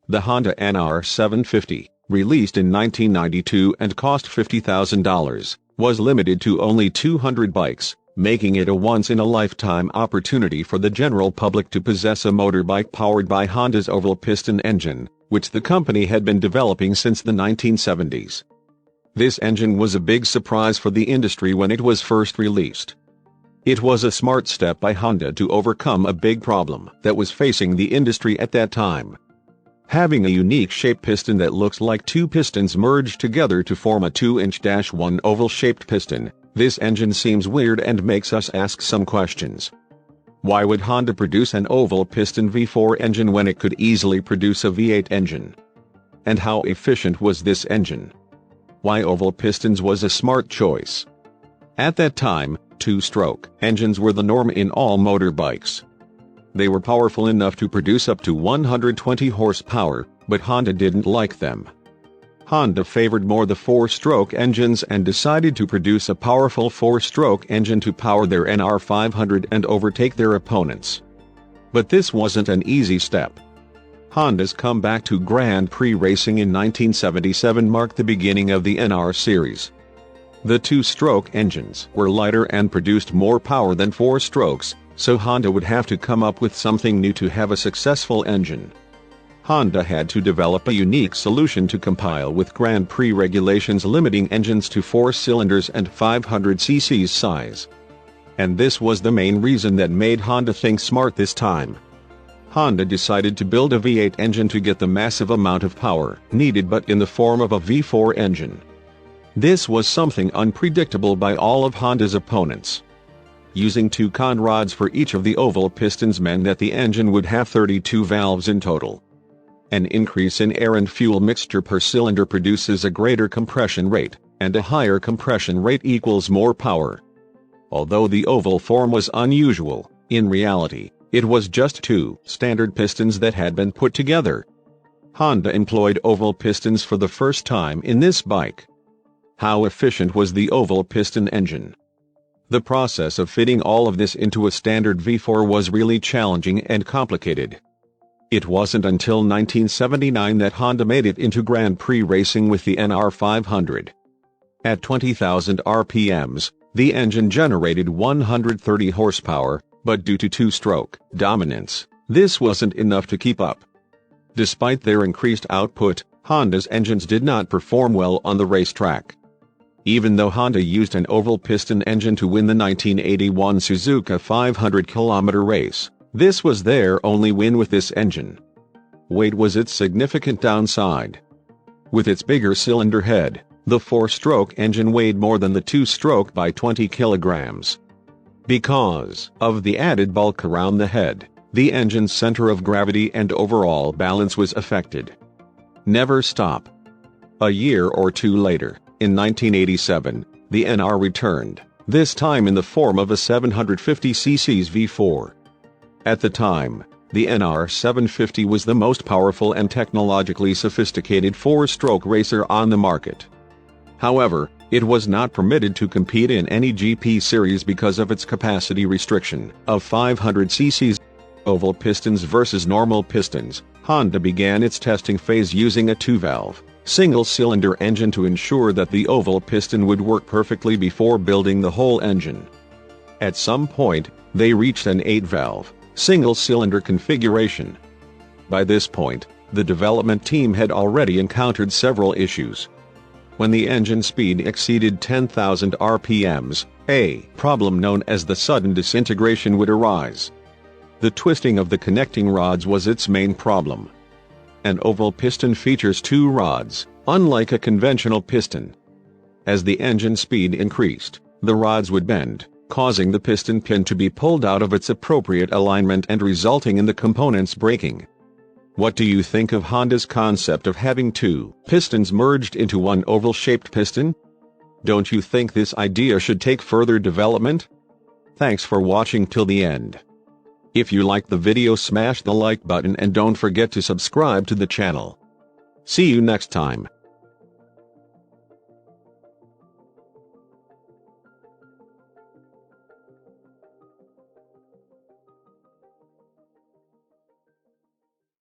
The Honda NR750, released in 1992 and cost $50,000, was limited to only 200 bikes, making it a once-in-a-lifetime opportunity for the general public to possess a motorbike powered by Honda's oval piston engine, which the company had been developing since the 1970s. This engine was a big surprise for the industry when it was first released. It was a smart step by Honda to overcome a big problem that was facing the industry at that time. Having a unique shaped piston that looks like two pistons merged together to form a 2-inch-1 oval-shaped piston, this engine seems weird and makes us ask some questions. Why would Honda produce an oval piston V4 engine when it could easily produce a V8 engine? And how efficient was this engine? Why oval pistons was a smart choice? At that time, two-stroke engines were the norm in all motorbikes. They were powerful enough to produce up to 120 horsepower, but Honda didn't like them. Honda favored more the four-stroke engines and decided to produce a powerful four-stroke engine to power their NR500 and overtake their opponents. But this wasn't an easy step. Honda's comeback to Grand Prix racing in 1977 marked the beginning of the NR series. The two-stroke engines were lighter and produced more power than four strokes, so Honda would have to come up with something new to have a successful engine. Honda had to develop a unique solution to comply with Grand Prix regulations limiting engines to 4 cylinders and 500 cc size. And this was the main reason that made Honda think smart this time. Honda decided to build a V8 engine to get the massive amount of power needed but in the form of a V4 engine. This was something unpredictable by all of Honda's opponents. Using 2 con rods for each of the oval pistons meant that the engine would have 32 valves in total. An increase in air and fuel mixture per cylinder produces a greater compression rate, and a higher compression rate equals more power. Although the oval form was unusual, in reality, it was just 2 standard pistons that had been put together. Honda employed oval pistons for the first time in this bike. How efficient was the oval piston engine? The process of fitting all of this into a standard V4 was really challenging and complicated. It wasn't until 1979 that Honda made it into Grand Prix racing with the NR500. At 20,000 RPMs, the engine generated 130 horsepower, but due to two-stroke dominance, this wasn't enough to keep up. Despite their increased output, Honda's engines did not perform well on the racetrack. Even though Honda used an oval piston engine to win the 1981 Suzuka 500-kilometer race, this was their only win with this engine. Weight was its significant downside. With its bigger cylinder head, the four-stroke engine weighed more than the two-stroke by 20 kilograms. Because of the added bulk around the head, the engine's center of gravity and overall balance was affected. Never stop. A year or two later, in 1987, the NR returned, this time in the form of a 750cc V4. At the time, the NR750 was the most powerful and technologically sophisticated four-stroke racer on the market. However, it was not permitted to compete in any GP series because of its capacity restriction of 500 cc. Oval pistons versus normal pistons. Honda began its testing phase using a 2-valve, single-cylinder engine to ensure that the oval piston would work perfectly before building the whole engine. At some point, they reached an 8-valve, single-cylinder configuration. By this point, the development team had already encountered several issues. When the engine speed exceeded 10,000 RPMs, a problem known as the sudden disintegration would arise. The twisting of the connecting rods was its main problem. An oval piston features 2 rods, unlike a conventional piston. As the engine speed increased, the rods would bend, causing the piston pin to be pulled out of its appropriate alignment and resulting in the components breaking. What do you think of Honda's concept of having 2 pistons merged into one oval-shaped piston? Don't you think this idea should take further development? Thanks for watching till the end. If you liked the video, smash the like button and don't forget to subscribe to the channel. See you next time.